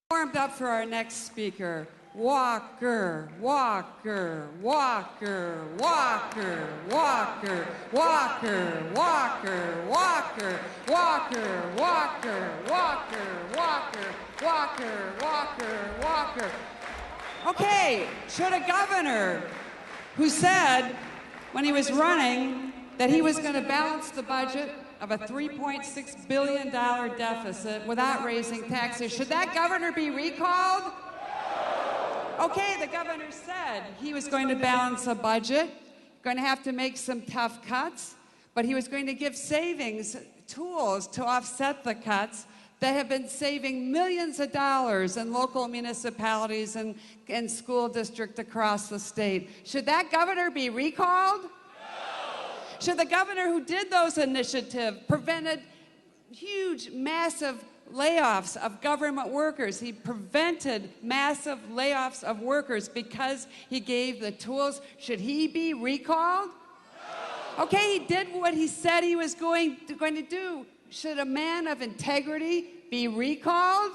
Warmed up for our next speaker. Walker, Walker, Walker, Walker, Walker, Walker, Walker, Walker, Walker, Walker, Walker, Walker, Walker, Walker, Walker. Okay, should a governor who said when he was running that he was going to balance the budget of a $3.6 billion deficit without raising taxes, should that governor be recalled? Okay, the governor said he was going to balance a budget, going to have to make some tough cuts, but he was going to give savings tools to offset the cuts that have been saving millions of dollars in local municipalities and school districts across the state. Should that governor be recalled? No. Should the governor who did those initiatives prevented huge, massive layoffs of government workers? He prevented massive layoffs of workers because he gave the tools. Should he be recalled? No. Okay, he did what he said he was going to do. Should a man of integrity be recalled?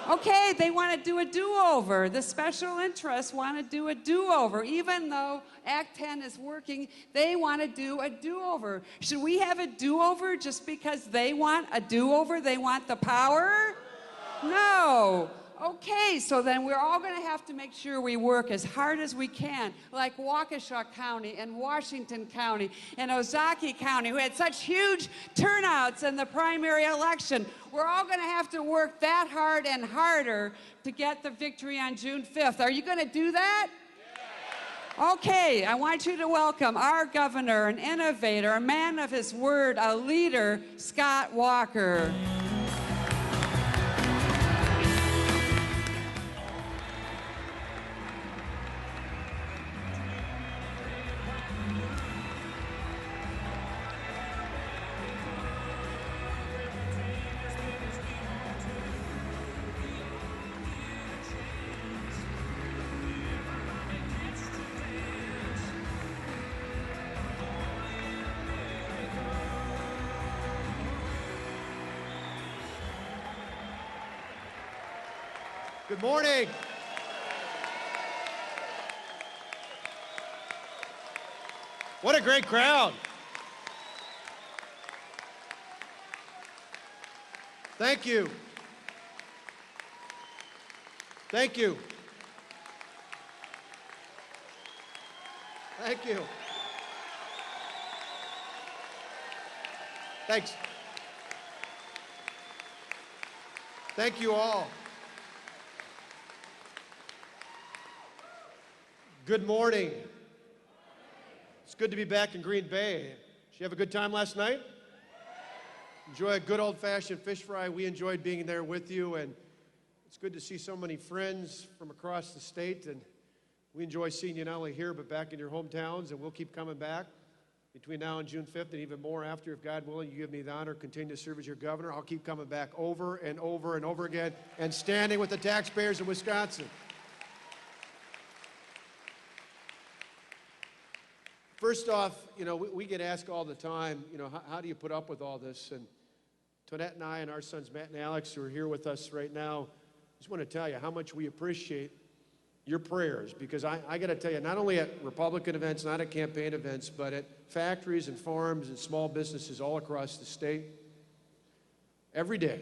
No. Okay, they want to do a do-over. The special interests want to do a do-over. Even though Act 10 is working, they want to do a do-over. Should we have a do-over just because they want a do-over? They want the power? No. Okay, so then we're all going to have to make sure we work as hard as we can, like Waukesha County and Washington County and Ozaukee County, who had such huge turnouts in the primary election. We're all going to have to work that hard and harder to get the victory on June 5th. Are you going to do that? Okay, I want you to welcome our governor, an innovator, a man of his word, a leader, Scott Walker. Good morning. What a great crowd. Thank you. Thank you. Thank you. Thanks. Thank you all. Good morning. It's good to be back in Green Bay. Did you have a good time last night? Enjoy a good old-fashioned fish fry. We enjoyed being there with you, and it's good to see so many friends from across the state, and we enjoy seeing you not only here but back in your hometowns, and we'll keep coming back between now and June 5th and even more after. If God willing, you give me the honor to continue to serve as your governor, I'll keep coming back over and over and over again and standing with the taxpayers of Wisconsin. First off, we get asked all the time, how do you put up with all this? And Tonette and I and our sons Matt and Alex, who are here with us right now, just want to tell you how much we appreciate your prayers, because I got to tell you, not only at Republican events, not at campaign events, but at factories and farms and small businesses all across the state, every day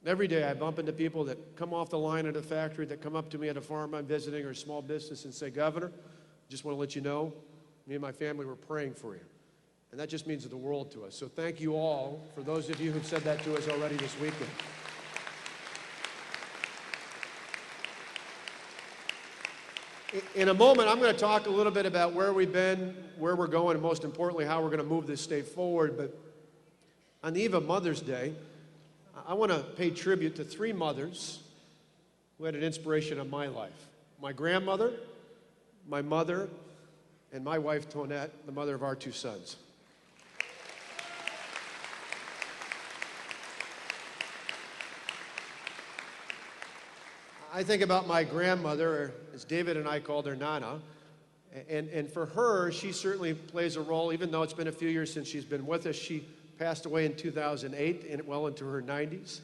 I bump into people that come off the line at a factory, that come up to me at a farm I'm visiting or a small business and say, Governor, just want to let you know, me and my family were praying for you. And that just means the world to us. So thank you all, for those of you who've said that to us already this weekend. In a moment, I'm going to talk a little bit about where we've been, where we're going, and most importantly, how we're going to move this state forward. But on the eve of Mother's Day, I want to pay tribute to three mothers who had an inspiration in my life. My grandmother, my mother, and my wife, Tonette, the mother of our two sons. I think about my grandmother, or as David and I called her, Nana, and for her, she certainly plays a role, even though it's been a few years since she's been with us. She passed away in 2008, and well into her 90s.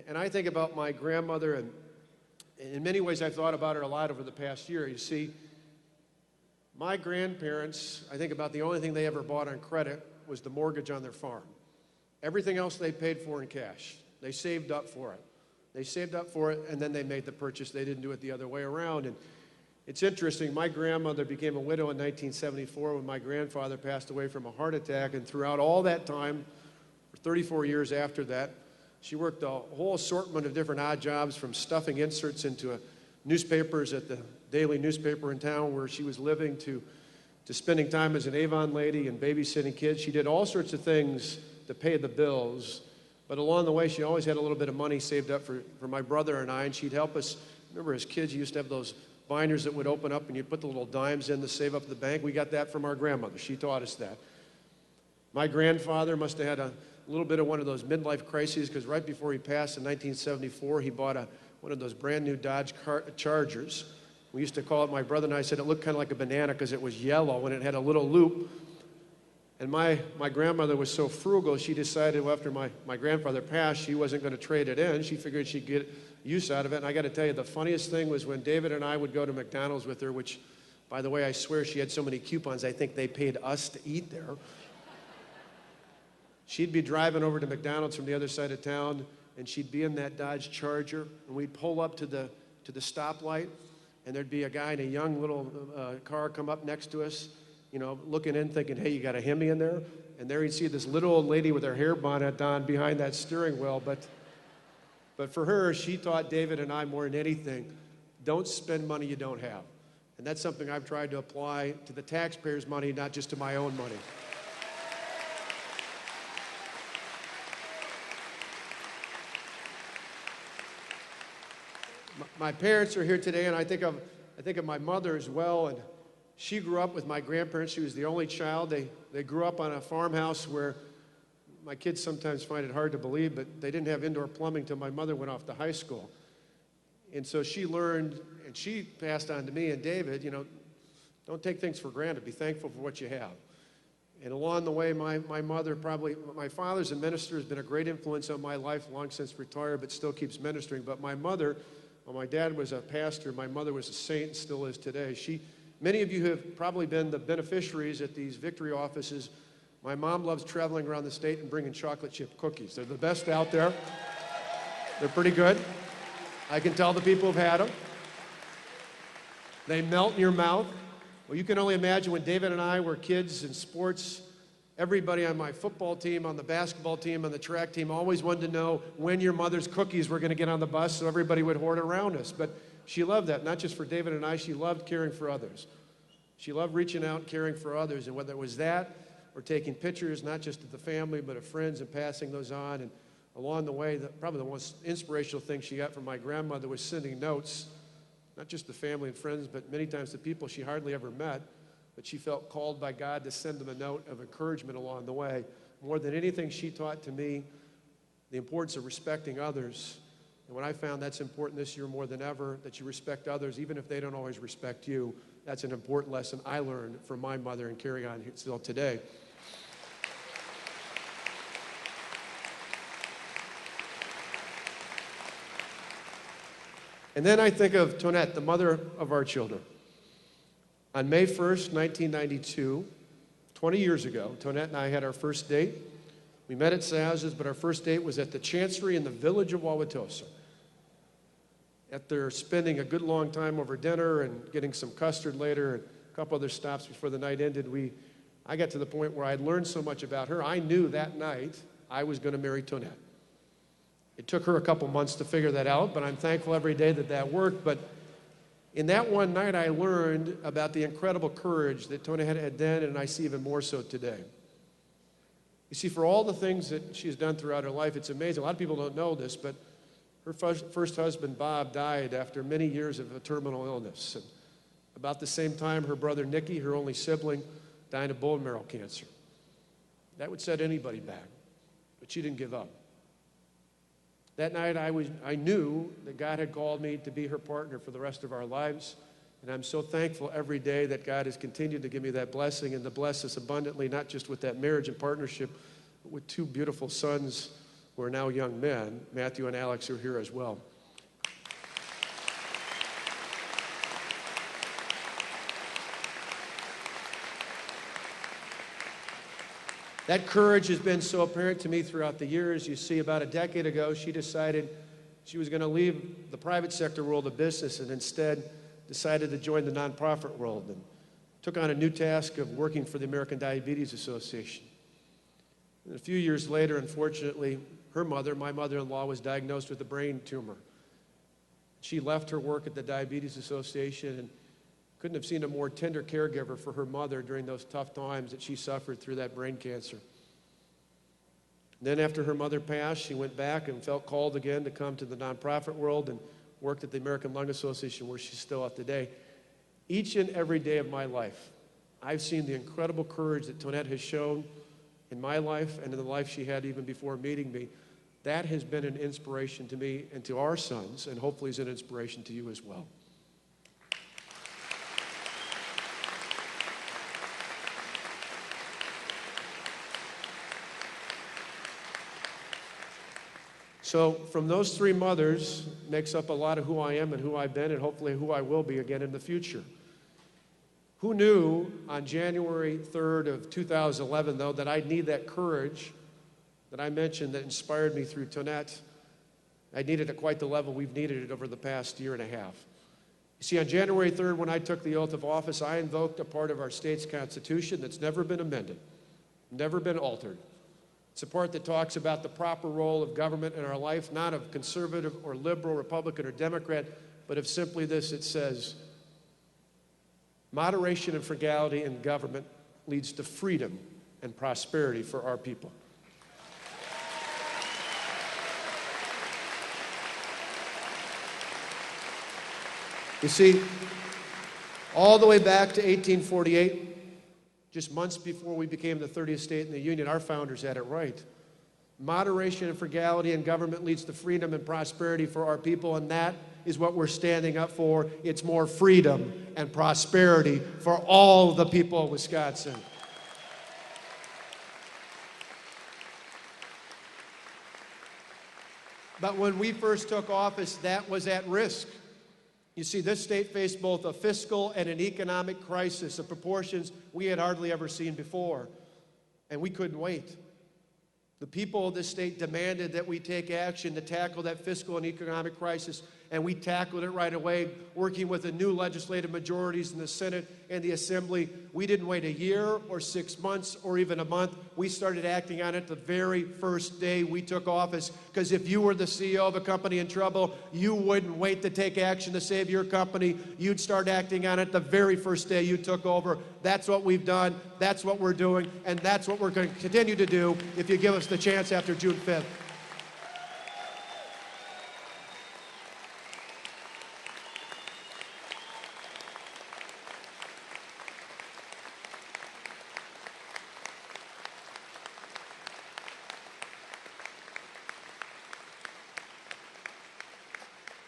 And I think about my grandmother, and in many ways I've thought about her a lot over the past year. You see, my grandparents, I think about the only thing they ever bought on credit was the mortgage on their farm. Everything else they paid for in cash. They saved up for it. They saved up for it, and then they made the purchase. They didn't do it the other way around. And it's interesting, my grandmother became a widow in 1974 when my grandfather passed away from a heart attack, and throughout all that time, for 34 years after that, she worked a whole assortment of different odd jobs, from stuffing inserts into newspapers at the daily newspaper in town where she was living to spending time as an Avon lady and babysitting kids. She did all sorts of things to pay the bills, but along the way she always had a little bit of money saved up for my brother and I, and she'd help us. Remember, as kids, you used to have those binders that would open up and you'd put the little dimes in to save up at the bank. We got that from our grandmother. She taught us that. My grandfather must have had a little bit of one of those midlife crises, because right before he passed in 1974, he bought one of those brand new Dodge Chargers. We used to call it, my brother and I said, it looked kind of like a banana because it was yellow and it had a little loop. And my grandmother was so frugal, she decided, well, after my grandfather passed, she wasn't going to trade it in. She figured she'd get use out of it. And I got to tell you, the funniest thing was when David and I would go to McDonald's with her, which, by the way, I swear she had so many coupons, I think they paid us to eat there. She'd be driving over to McDonald's from the other side of town, and she'd be in that Dodge Charger, and we'd pull up to the stoplight, and there'd be a guy in a young little car come up next to us, you know, looking in, thinking, hey, you got a Hemi in there? And there he'd see this little old lady with her hair bonnet on behind that steering wheel. But for her, she taught David and I more than anything, don't spend money you don't have. And that's something I've tried to apply to the taxpayers' money, not just to my own money. My parents are here today, and I think of my mother as well. And she grew up with my grandparents. She was the only child. They grew up on a farmhouse where my kids sometimes find it hard to believe, but they didn't have indoor plumbing till my mother went off to high school. And so she learned, and she passed on to me and David, you know, don't take things for granted. Be thankful for what you have. And along the way, my mother my father's a minister, has been a great influence on my life, long since retired, but still keeps ministering. But my mother, well, my dad was a pastor, my mother was a saint, and still is today. Many of you have probably been the beneficiaries at these victory offices. My mom loves traveling around the state and bringing chocolate chip cookies. They're the best out there. They're pretty good. I can tell the people have had them. They melt in your mouth. Well, you can only imagine when David and I were kids in sports, everybody on my football team, on the basketball team, on the track team always wanted to know when your mother's cookies were going to get on the bus, so everybody would hoard around us. But she loved that, not just for David and I, she loved caring for others. She loved reaching out and caring for others, and whether it was that or taking pictures, not just of the family, but of friends, and passing those on. And along the way, probably the most inspirational thing she got from my grandmother was sending notes, not just to family and friends, but many times to people she hardly ever met, but she felt called by God to send them a note of encouragement along the way. More than anything, she taught to me the importance of respecting others. And when I found that's important this year more than ever, that you respect others, even if they don't always respect you, that's an important lesson I learned from my mother and carry on still today. And then I think of Tonette, the mother of our children. On May 1st, 1992, 20 years ago, Tonette and I had our first date. We met at Sal's, but our first date was at the Chancery in the village of Wauwatosa. After spending a good long time over dinner and getting some custard later and a couple other stops before the night ended, I got to the point where I'd learned so much about her, I knew that night I was going to marry Tonette. It took her a couple months to figure that out, but I'm thankful every day that worked. But in that one night, I learned about the incredible courage that Tonette had then, and I see even more so today. You see, for all the things that she's done throughout her life, it's amazing. A lot of people don't know this, but her first husband, Bob, died after many years of a terminal illness. And about the same time, her brother, Nicky, her only sibling, died of bone marrow cancer. That would set anybody back, but she didn't give up. That night, I knew that God had called me to be her partner for the rest of our lives, and I'm so thankful every day that God has continued to give me that blessing and to bless us abundantly, not just with that marriage and partnership, but with two beautiful sons who are now young men, Matthew and Alex, are here as well. That courage has been so apparent to me throughout the years. You see, about a decade ago, she decided she was going to leave the private sector world of business and instead decided to join the nonprofit world and took on a new task of working for the American Diabetes Association. And a few years later, unfortunately, her mother, my mother-in-law, was diagnosed with a brain tumor. She left her work at the Diabetes Association and couldn't have seen a more tender caregiver for her mother during those tough times that she suffered through that brain cancer. Then after her mother passed, she went back and felt called again to come to the nonprofit world and worked at the American Lung Association, where she's still at today. Each and every day of my life, I've seen the incredible courage that Tonette has shown in my life and in the life she had even before meeting me. That has been an inspiration to me and to our sons, and hopefully is an inspiration to you as well. So from those three mothers makes up a lot of who I am and who I've been and hopefully who I will be again in the future. Who knew on January 3rd of 2011, though, that I'd need that courage that I mentioned that inspired me through Tonette? I needed it at quite the level we've needed it over the past year and a half. You see, on January 3rd, when I took the oath of office, I invoked a part of our state's constitution that's never been amended, never been altered. It's a part that talks about the proper role of government in our life, not of conservative or liberal, Republican or Democrat, but of simply this. It says, moderation and frugality in government leads to freedom and prosperity for our people. You see, all the way back to 1848, just months before we became the 30th state in the Union, our founders had it right. Moderation and frugality in government leads to freedom and prosperity for our people, and that is what we're standing up for. It's more freedom and prosperity for all the people of Wisconsin. But when we first took office, that was at risk. You see, this state faced both a fiscal and an economic crisis of proportions we had hardly ever seen before, and we couldn't wait. The people of this state demanded that we take action to tackle that fiscal and economic crisis, and we tackled it right away, working with the new legislative majorities in the Senate and the Assembly. We didn't wait a year or 6 months or even a month. We started acting on it the very first day we took office, because if you were the CEO of a company in trouble, you wouldn't wait to take action to save your company. You'd start acting on it the very first day you took over. That's what we've done, that's what we're doing, and that's what we're going to continue to do if you give us the chance after June 5th.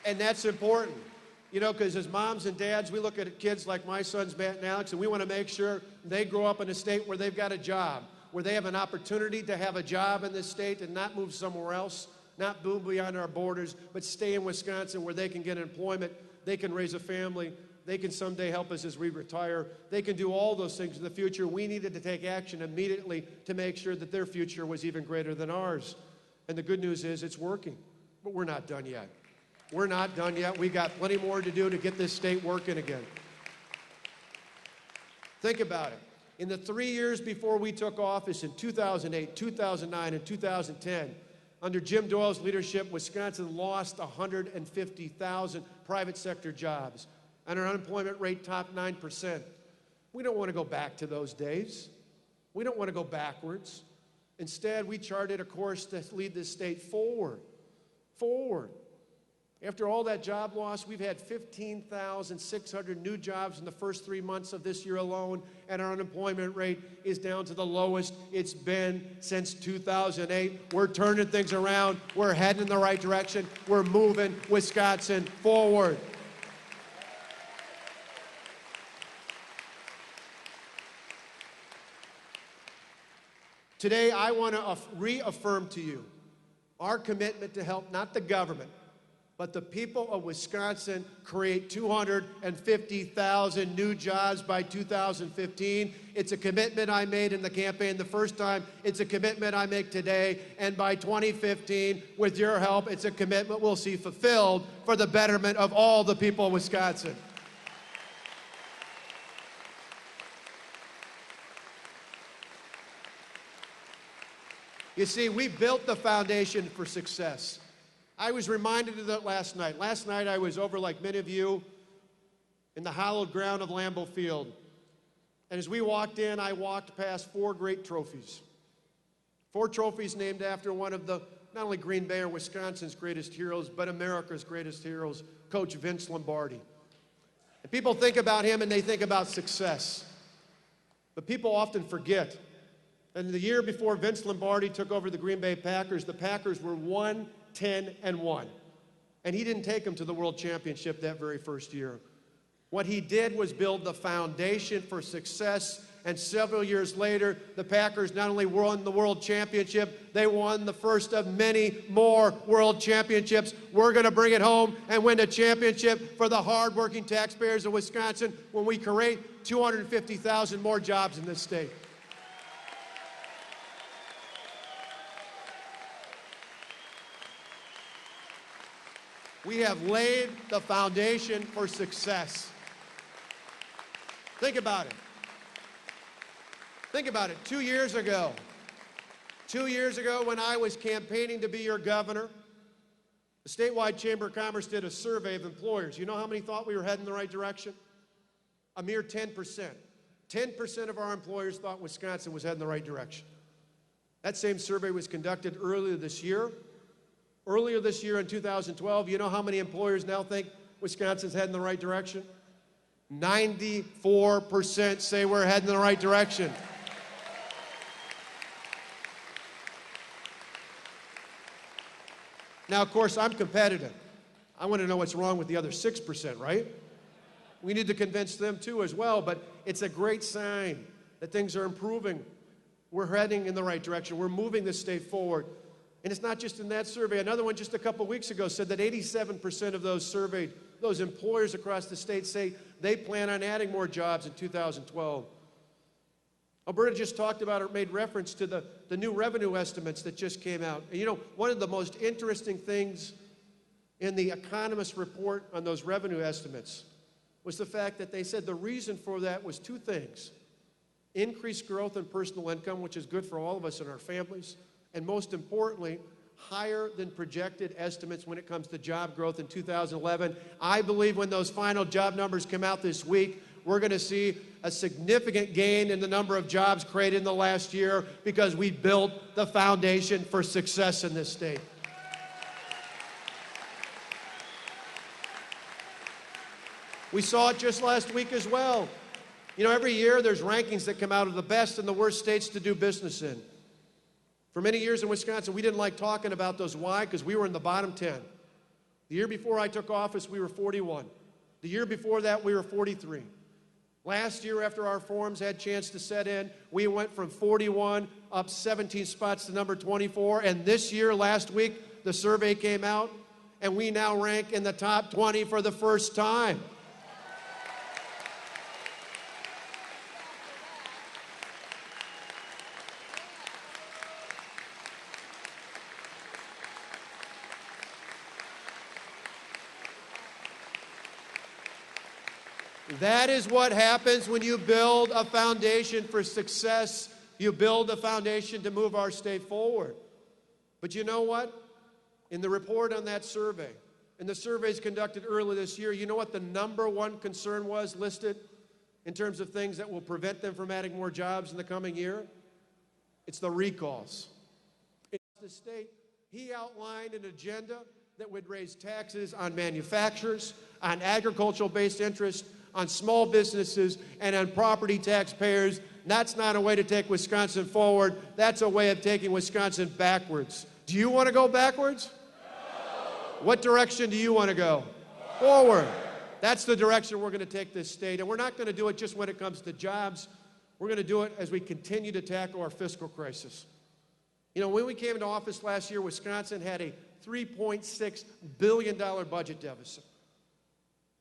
And that's important, you know, because as moms and dads, we look at kids like my sons, Matt and Alex, and we want to make sure they grow up in a state where they've got a job, where they have an opportunity to have a job in this state and not move somewhere else, not move beyond our borders, but stay in Wisconsin where they can get employment, they can raise a family, they can someday help us as we retire. They can do all those things in the future. We needed to take action immediately to make sure that their future was even greater than ours. And the good news is it's working, but we're not done yet. We're not done yet. We got plenty more to do to get this state working again. Think about it. In the 3 years before we took office in 2008, 2009, and 2010, under Jim Doyle's leadership, Wisconsin lost 150,000 private sector jobs, and our unemployment rate topped 9%. We don't want to go back to those days. We don't want to go backwards. Instead, we charted a course to lead this state forward. Forward. After all that job loss, we've had 15,600 new jobs in the first 3 months of this year alone, and our unemployment rate is down to the lowest it's been since 2008. We're turning things around. We're heading in the right direction. We're moving Wisconsin forward. Today, I want to reaffirm to you our commitment to help not the government, but the people of Wisconsin create 250,000 new jobs by 2015. It's a commitment I made in the campaign the first time. It's a commitment I make today. And by 2015, with your help, it's a commitment we'll see fulfilled for the betterment of all the people of Wisconsin. You see, we built the foundation for success. I was reminded of that last night. Last night I was over, like many of you, in the hallowed ground of Lambeau Field. And as we walked in, I walked past 4 great trophies. 4 trophies named after one of the, not only Green Bay or Wisconsin's greatest heroes, but America's greatest heroes, Coach Vince Lombardi. And people think about him and they think about success. But people often forget. And the year before Vince Lombardi took over the Green Bay Packers, the Packers were 1-10-1. And he didn't take them to the World Championship that very first year. What he did was build the foundation for success. And several years later, the Packers not only won the World Championship, they won the first of many more World Championships. We're going to bring it home and win a championship for the hardworking taxpayers of Wisconsin when we create 250,000 more jobs in this state. We have laid the foundation for success. Think about it. Think about it. 2 years ago when I was campaigning to be your governor, the statewide Chamber of Commerce did a survey of employers. You know how many thought we were heading in the right direction? A mere 10%. 10% of our employers thought Wisconsin was heading in the right direction. That same survey was conducted earlier this year. Earlier this year in 2012, you know how many employers now think Wisconsin's heading in the right direction? 94% say we're heading in the right direction. Now, of course, I'm competitive. I want to know what's wrong with the other 6%, right? We need to convince them too as well, but it's a great sign that things are improving. We're heading in the right direction. We're moving this state forward. And it's not just in that survey. Another one just a couple weeks ago said that 87% of those surveyed, those employers across the state, say they plan on adding more jobs in 2012. Alberta just talked about or made reference to the new revenue estimates that just came out. And you know, one of the most interesting things in the economist report on those revenue estimates was the fact that they said the reason for that was 2 things. Increased growth in personal income, which is good for all of us and our families, and most importantly, higher than projected estimates when it comes to job growth in 2011. I believe when those final job numbers come out this week, we're going to see a significant gain in the number of jobs created in the last year because we built the foundation for success in this state. We saw it just last week as well. You know, every year there's rankings that come out of the best and the worst states to do business in. For many years in Wisconsin, we didn't like talking about those. Why? Because we were in the bottom 10. The year before I took office, we were 41. The year before that, we were 43. Last year, after our forums had a chance to set in, we went from 41 up 17 spots to number 24. And this year, last week, the survey came out, and we now rank in the top 20 for the first time. That is what happens when you build a foundation for success. You build a foundation to move our state forward. But you know what? In the report on that survey, and the surveys conducted earlier this year, you know what the number one concern was listed in terms of things that will prevent them from adding more jobs in the coming year? It's the recalls. In the state, he outlined an agenda that would raise taxes on manufacturers, on agricultural-based interests, on small businesses, and on property taxpayers. That's not a way to take Wisconsin forward. That's a way of taking Wisconsin backwards. Do you want to go backwards? No. What direction do you want to go? Forward. That's the direction we're going to take this state. And we're not going to do it just when it comes to jobs. We're going to do it as we continue to tackle our fiscal crisis. You know, when we came into office last year, Wisconsin had a $3.6 billion budget deficit.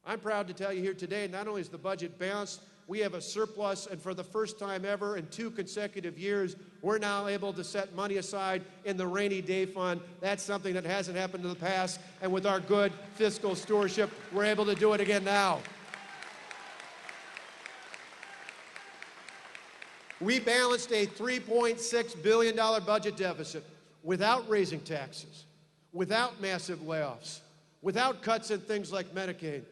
I'm proud to tell you here today, not only is the budget balanced, we have a surplus, and for the first time ever in 2 consecutive years, we're now able to set money aside in the rainy day fund. That's something that hasn't happened in the past, and with our good fiscal stewardship, we're able to do it again now. We balanced a $3.6 billion budget deficit without raising taxes, without massive layoffs, without cuts in things like Medicaid.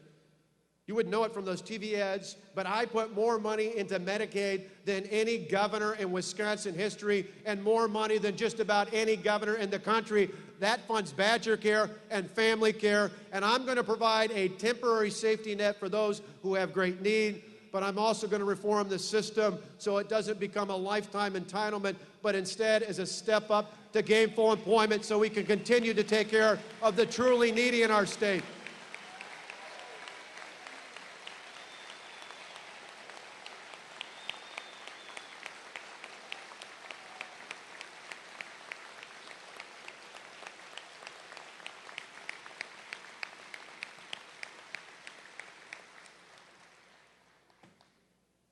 You wouldn't know it from those TV ads, but I put more money into Medicaid than any governor in Wisconsin history, and more money than just about any governor in the country. That funds Badger Care and family care, and I'm going to provide a temporary safety net for those who have great need, but I'm also going to reform the system so it doesn't become a lifetime entitlement, but instead is a step up to gainful employment so we can continue to take care of the truly needy in our state.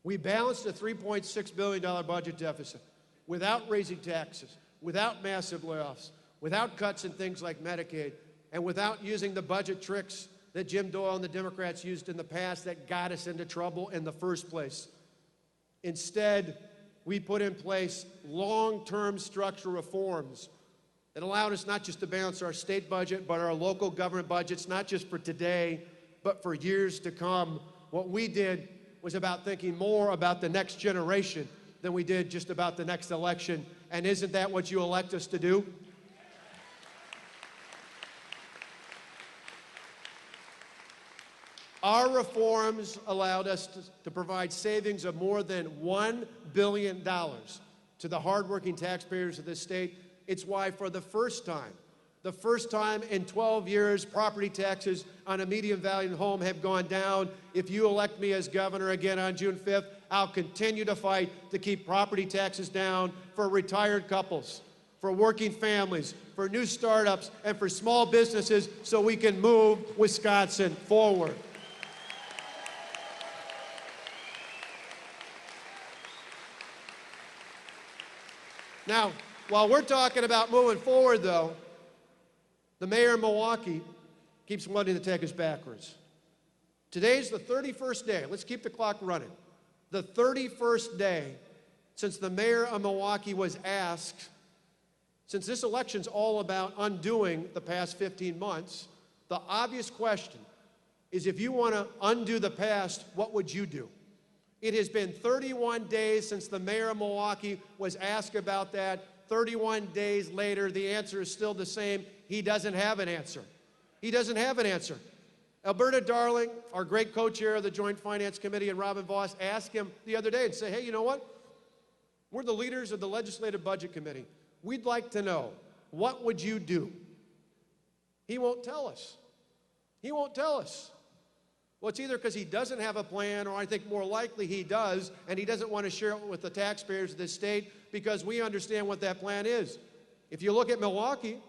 We balanced a $3.6 billion budget deficit without raising taxes, without massive layoffs, without cuts in things like Medicaid, and without using the budget tricks that Jim Doyle and the Democrats used in the past that got us into trouble in the first place. Instead, we put in place long-term structural reforms that allowed us not just to balance our state budget, but our local government budgets, not just for today, but for years to come. What we did was about thinking more about the next generation than we did just about the next election. And isn't that what you elect us to do? Our reforms allowed us to provide savings of more than $1 billion to the hardworking taxpayers of this state. It's why for the first time in 12 years, property taxes on a median value home have gone down. If you elect me as governor again on June 5th, I'll continue to fight to keep property taxes down for retired couples, for working families, for new startups, and for small businesses so we can move Wisconsin forward. Now, while we're talking about moving forward, though, the mayor of Milwaukee keeps wanting to take us backwards. Today's the 31st day. Let's keep the clock running. The 31st day since the mayor of Milwaukee was asked, since this election's all about undoing the past 15 months, the obvious question is, if you want to undo the past, what would you do? It has been 31 days since the mayor of Milwaukee was asked about that. 31 days later, the answer is still the same. He doesn't have an answer. He doesn't have an answer. Alberta Darling, our great co-chair of the Joint Finance Committee, and Robin Voss asked him the other day and said, hey, you know what? We're the leaders of the Legislative Budget Committee. We'd like to know, what would you do? He won't tell us. He won't tell us. Well, it's either because he doesn't have a plan, or I think more likely he does, and he doesn't want to share it with the taxpayers of this state, because we understand what that plan is. If you look at Milwaukee,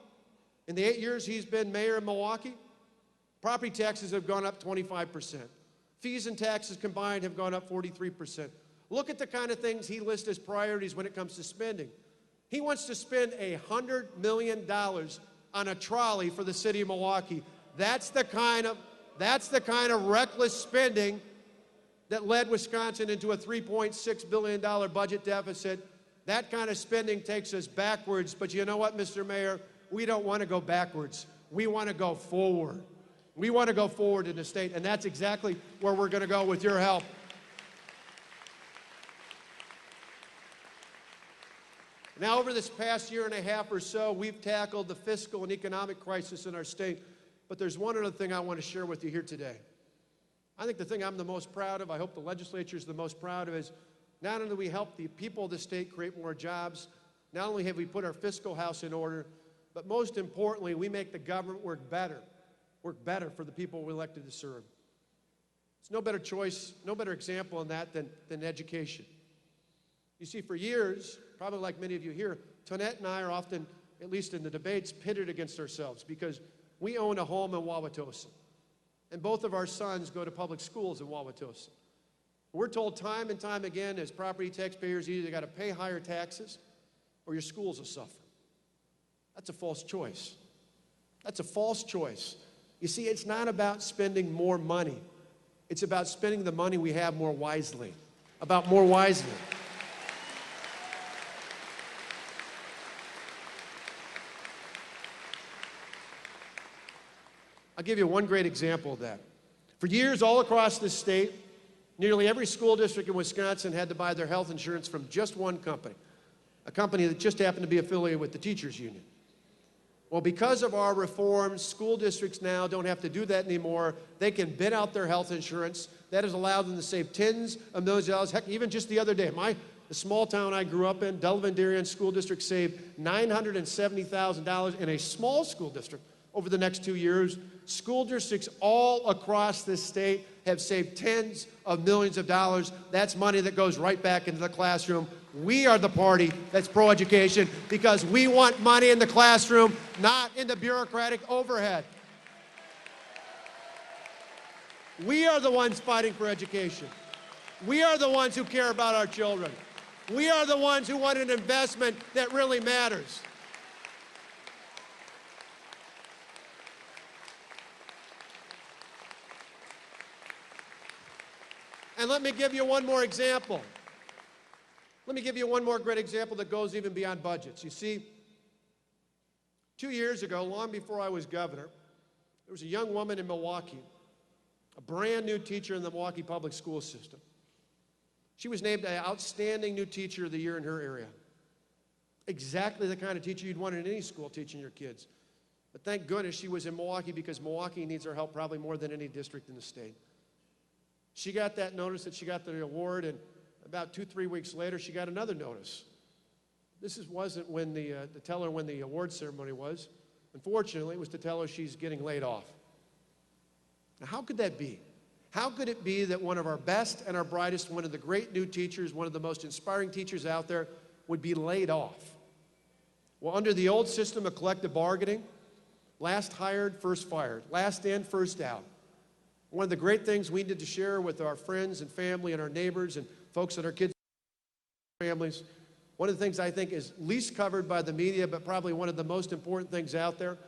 in the 8 years he's been mayor of Milwaukee, property taxes have gone up 25%. Fees and taxes combined have gone up 43%. Look at the kind of things he lists as priorities when it comes to spending. He wants to spend $100 million on a trolley for the city of Milwaukee. That's the kind of reckless spending that led Wisconsin into a $3.6 billion budget deficit. That kind of spending takes us backwards. But you know what, Mr. Mayor? We don't want to go backwards. We want to go forward. We want to go forward in the state, and that's exactly where we're going to go with your help. Now, over this past year and a half or so, we've tackled the fiscal and economic crisis in our state. But there's one other thing I want to share with you here today. I think the thing I'm the most proud of, I hope the legislature is the most proud of, is not only do we help the people of the state create more jobs, not only have we put our fiscal house in order, but most importantly, we make the government work better for the people we elected to serve. There's no better choice, no better example in that than education. You see, for years, probably like many of you here, Tonette and I are often, at least in the debates, pitted against ourselves because we own a home in Wauwatosa. And both of our sons go to public schools in Wauwatosa. We're told time and time again as property taxpayers, you either got to pay higher taxes or your schools will suffer. That's a false choice. That's a false choice. You see, it's not about spending more money. It's about spending the money we have more wisely. About more wisely. I'll give you one great example of that. For years, all across this state, nearly every school district in Wisconsin had to buy their health insurance from just one company, a company that just happened to be affiliated with the teachers union. Well, because of our reforms, school districts now don't have to do that anymore. They can bid out their health insurance. That has allowed them to save tens of millions of dollars. Heck, even just the other day, the small town I grew up in, Delavan Darien School District, saved $970,000 in a small school district over the next 2 years. School districts all across this state have saved tens of millions of dollars. That's money that goes right back into the classroom. We are the party that's pro-education because we want money in the classroom, not in the bureaucratic overhead. We are the ones fighting for education. We are the ones who care about our children. We are the ones who want an investment that really matters. And let me give you one more example. Let me give you one more great example that goes even beyond budgets. You see, 2 years ago, long before I was governor, there was a young woman in Milwaukee, a brand new teacher in the Milwaukee public school system. She was named an outstanding new teacher of the year in her area. Exactly the kind of teacher you'd want in any school teaching your kids. But thank goodness she was in Milwaukee because Milwaukee needs our help probably more than any district in the state. She got that notice that she got the award, and about 2-3 weeks later, she got another notice. Wasn't when to tell her when the award ceremony was. Unfortunately, it was to tell her she's getting laid off. Now, how could that be? How could it be that one of our best and our brightest, one of the great new teachers, one of the most inspiring teachers out there, would be laid off? Well, under the old system of collective bargaining, last hired, first fired, last in, first out. One of the great things we need to share with our friends and family and our neighbors and folks that our kids families, one of the things I think is least covered by the media, but probably one of the most important things out there,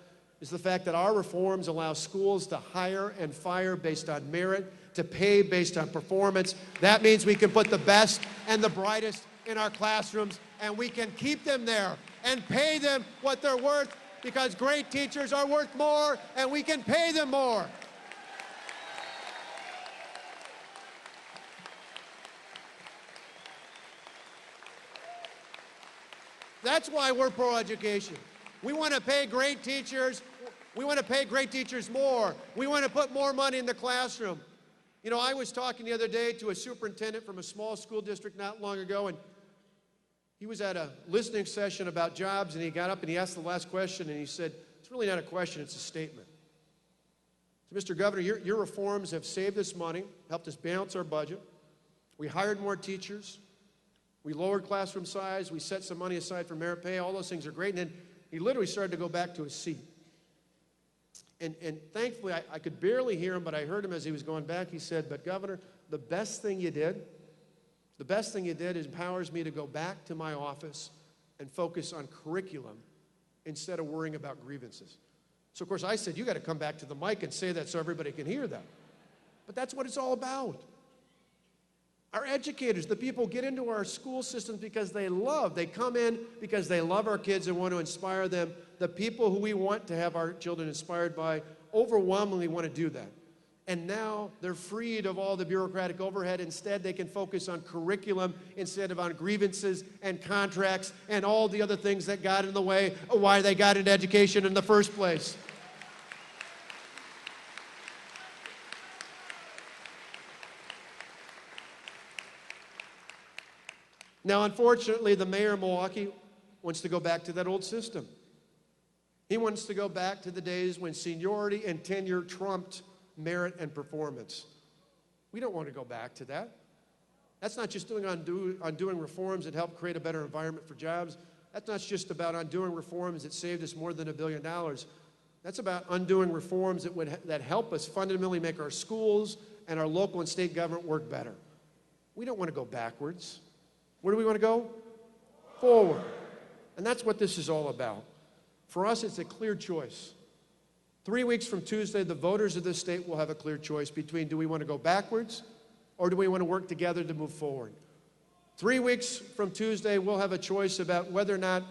is the fact that our reforms allow schools to hire and fire based on merit, to pay based on performance. That means we can put the best and the brightest in our classrooms, and we can keep them there and pay them what they're worth, because great teachers are worth more, and we can pay them more. That's why we're pro-education. We want to pay great teachers. We want to pay great teachers more. We want to put more money in the classroom. You know, I was talking the other day to a superintendent from a small school district not long ago, and he was at a listening session about jobs, and he got up and he asked the last question, and he said, it's really not a question, it's a statement. So, Mr. Governor, your reforms have saved us money, helped us balance our budget. We hired more teachers. We lowered classroom size. We set some money aside for merit pay. All those things are great. And then he literally started to go back to his seat. And thankfully, I could barely hear him, but I heard him as he was going back. He said, but Governor, the best thing you did empowers me to go back to my office and focus on curriculum instead of worrying about grievances. So, of course, I said, you got to come back to the mic and say that so everybody can hear that. But that's what it's all about. Our educators, the people, get into our school systems because they come in because they love our kids and want to inspire them. The people who we want to have our children inspired by overwhelmingly want to do that. And now they're freed of all the bureaucratic overhead. Instead, they can focus on curriculum instead of on grievances and contracts and all the other things that got in the way of why they got into education in the first place. Now, unfortunately, the mayor of Milwaukee wants to go back to that old system. He wants to go back to the days when seniority and tenure trumped merit and performance. We don't want to go back to that. That's not just undoing reforms that help create a better environment for jobs. That's not just about undoing reforms that saved us more than $1 billion. That's about undoing reforms that help us fundamentally make our schools and our local and state government work better. We don't want to go backwards. Where do we want to go? Forward. And that's what this is all about. For us, it's a clear choice. 3 weeks from Tuesday, the voters of this state will have a clear choice between do we want to go backwards or do we want to work together to move forward. 3 weeks from Tuesday, we'll have a choice about whether or not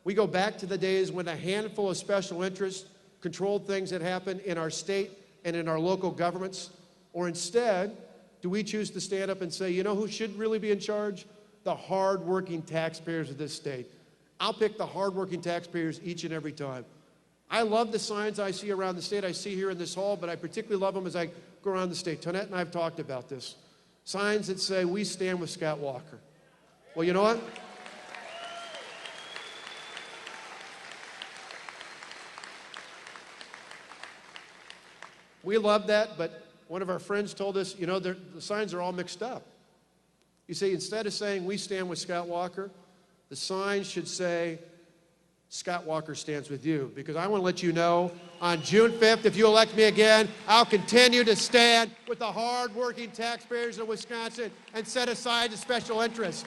we go back to the days when a handful of special interests controlled things that happen in our state and in our local governments, or instead, do we choose to stand up and say, you know who should really be in charge? The hardworking taxpayers of this state. I'll pick the hardworking taxpayers each and every time. I love the signs I see around the state. I see here in this hall, but I particularly love them as I go around the state. Tonette and I have talked about this. Signs that say, we stand with Scott Walker. Well, you know what? We love that, but one of our friends told us, you know, the signs are all mixed up. You see, instead of saying, we stand with Scott Walker, the sign should say, Scott Walker stands with you. Because I want to let you know, on June 5th, if you elect me again, I'll continue to stand with the hard-working taxpayers of Wisconsin and set aside the special interests.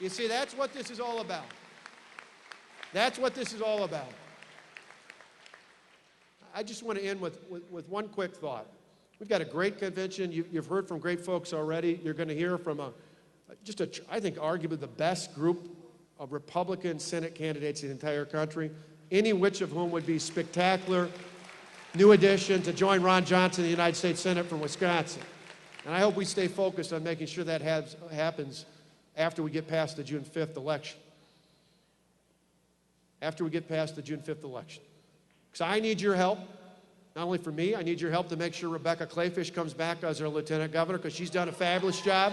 You see, that's what this is all about. That's what this is all about. I just want to end with one quick thought. We've got a great convention. You've heard from great folks already. You're going to hear from I think, arguably the best group of Republican Senate candidates in the entire country, any which of whom would be spectacular new addition to join Ron Johnson in the United States Senate from Wisconsin. And I hope we stay focused on making sure that happens after we get past the June 5th election. After we get past the June 5th election. Because I need your help, not only for me, I need your help to make sure Rebecca Clayfish comes back as our lieutenant governor, because she's done a fabulous job.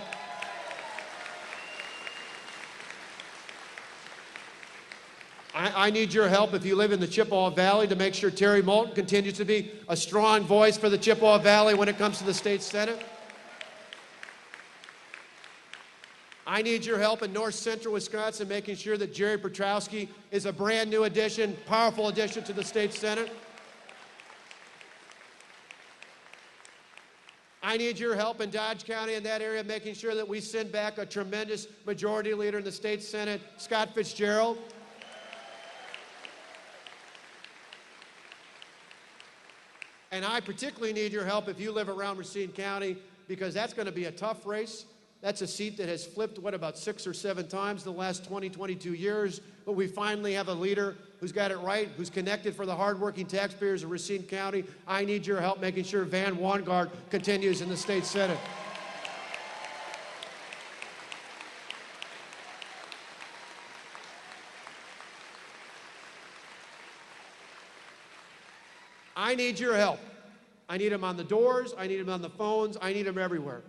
I need your help if you live in the Chippewa Valley to make sure Terry Moulton continues to be a strong voice for the Chippewa Valley when it comes to the state Senate. I need your help in north central Wisconsin, making sure that Jerry Petrowski is a brand new addition, powerful addition to the state Senate. I need your help in Dodge County and that area, making sure that we send back a tremendous majority leader in the state Senate, Scott Fitzgerald. And I particularly need your help if you live around Racine County, because that's going to be a tough race. That's a seat that has flipped, about 6 or 7 times in the last 22 years. But we finally have a leader who's got it right, who's connected for the hardworking taxpayers of Racine County. I need your help making sure Van Wangard continues in the state Senate. I need your help. I need them on the doors. I need them on the phones. I need them everywhere.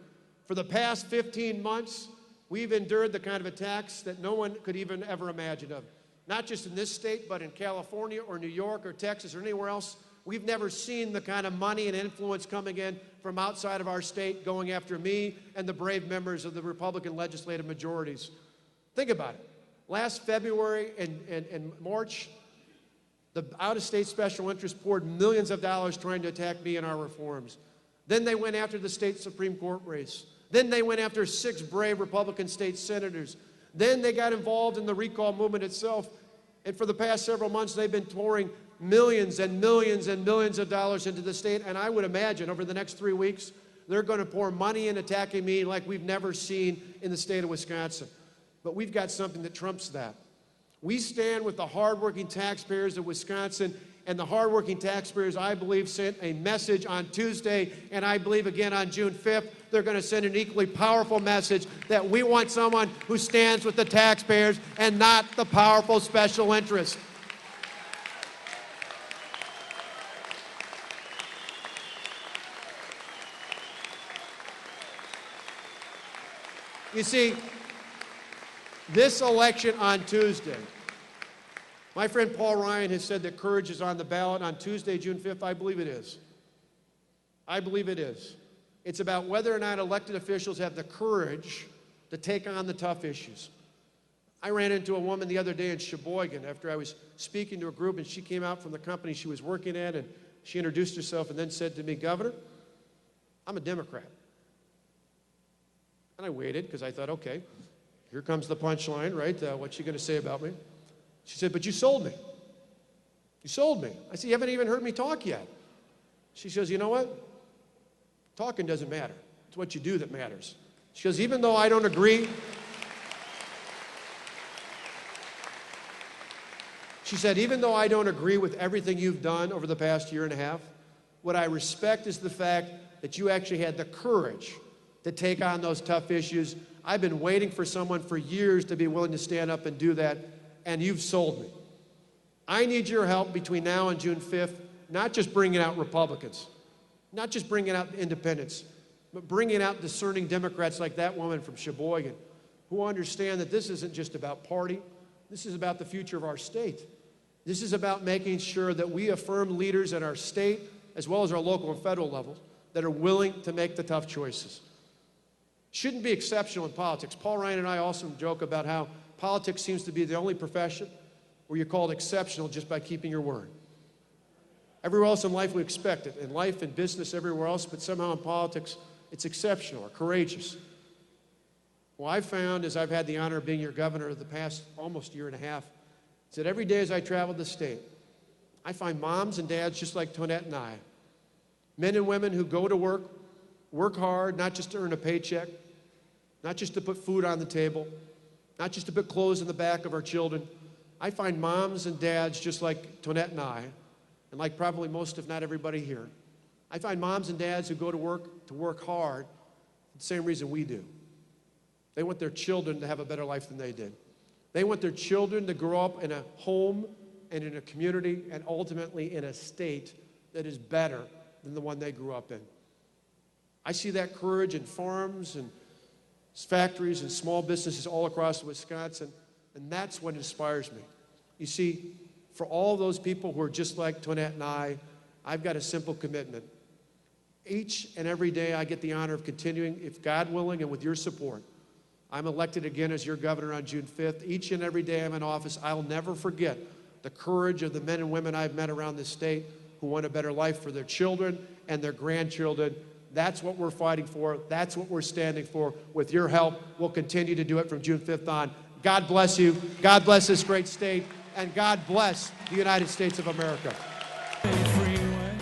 For the past 15 months, we've endured the kind of attacks that no one could even ever imagine of. Not just in this state, but in California or New York or Texas or anywhere else. We've never seen the kind of money and influence coming in from outside of our state going after me and the brave members of the Republican legislative majorities. Think about it. Last February and March, the out-of-state special interests poured millions of dollars trying to attack me and our reforms. Then they went after the state Supreme Court race. Then they went after 6 brave Republican state senators. Then they got involved in the recall movement itself. And for the past several months, they've been pouring millions and millions and millions of dollars into the state. And I would imagine over the next 3 weeks, they're going to pour money in attacking me like we've never seen in the state of Wisconsin. But we've got something that trumps that. We stand with the hardworking taxpayers of Wisconsin. And the hardworking taxpayers, I believe, sent a message on Tuesday, and I believe again on June 5th, they're going to send an equally powerful message that we want someone who stands with the taxpayers and not the powerful special interests. You see, this election on Tuesday. My friend Paul Ryan has said that courage is on the ballot on Tuesday, June 5th. I believe it is. I believe it is. It's about whether or not elected officials have the courage to take on the tough issues. I ran into a woman the other day in Sheboygan after I was speaking to a group, and she came out from the company she was working at, and she introduced herself and then said to me, "Governor, I'm a Democrat." And I waited because I thought, okay, here comes the punchline, right? What's she going to say about me? She said, "But you sold me. You sold me." I said, "You haven't even heard me talk yet." She says, "You know what? Talking doesn't matter. It's what you do that matters." She goes, "Even though I don't agree," she said, "even though I don't agree with everything you've done over the past year and a half, what I respect is the fact that you actually had the courage to take on those tough issues. I've been waiting for someone for years to be willing to stand up and do that, and you've sold me. I need your help between now and June 5th, not just bringing out Republicans, not just bringing out independents, but bringing out discerning Democrats like that woman from Sheboygan who understand that this isn't just about party. This is about the future of our state. This is about making sure that we affirm leaders at our state as well as our local and federal levels that are willing to make the tough choices. Shouldn't be exceptional in politics. Paul Ryan and I also joke about how politics seems to be the only profession where you're called exceptional just by keeping your word. Everywhere else in life we expect it, in life and business, everywhere else, but somehow in politics it's exceptional or courageous. Well, I've found, as I've had the honor of being your governor the past almost year and a half, is that every day as I travel the state, I find moms and dads just like Tonette and I, men and women who go to work hard, not just to earn a paycheck, not just to put food on the table, not just to put clothes in the back of our children. I find moms and dads just like Tonette and I, and like probably most, if not everybody here. I find moms and dads who go to work hard for the same reason we do. They want their children to have a better life than they did. They want their children to grow up in a home and in a community and ultimately in a state that is better than the one they grew up in. I see that courage in farms and factories and small businesses all across Wisconsin, and that's what inspires me. You see, for all those people who are just like Tonette and I've got a simple commitment. Each and every day I get the honor of continuing, if God willing and with your support, I'm elected again as your governor on June 5th. Each and every day I'm in office, I'll never forget the courage of the men and women I've met around this state who want a better life for their children and their grandchildren. That's what we're fighting for. That's what we're standing for. With your help, we'll continue to do it from June 5th on. God bless you. God bless this great state. And God bless the United States of America. Freeway.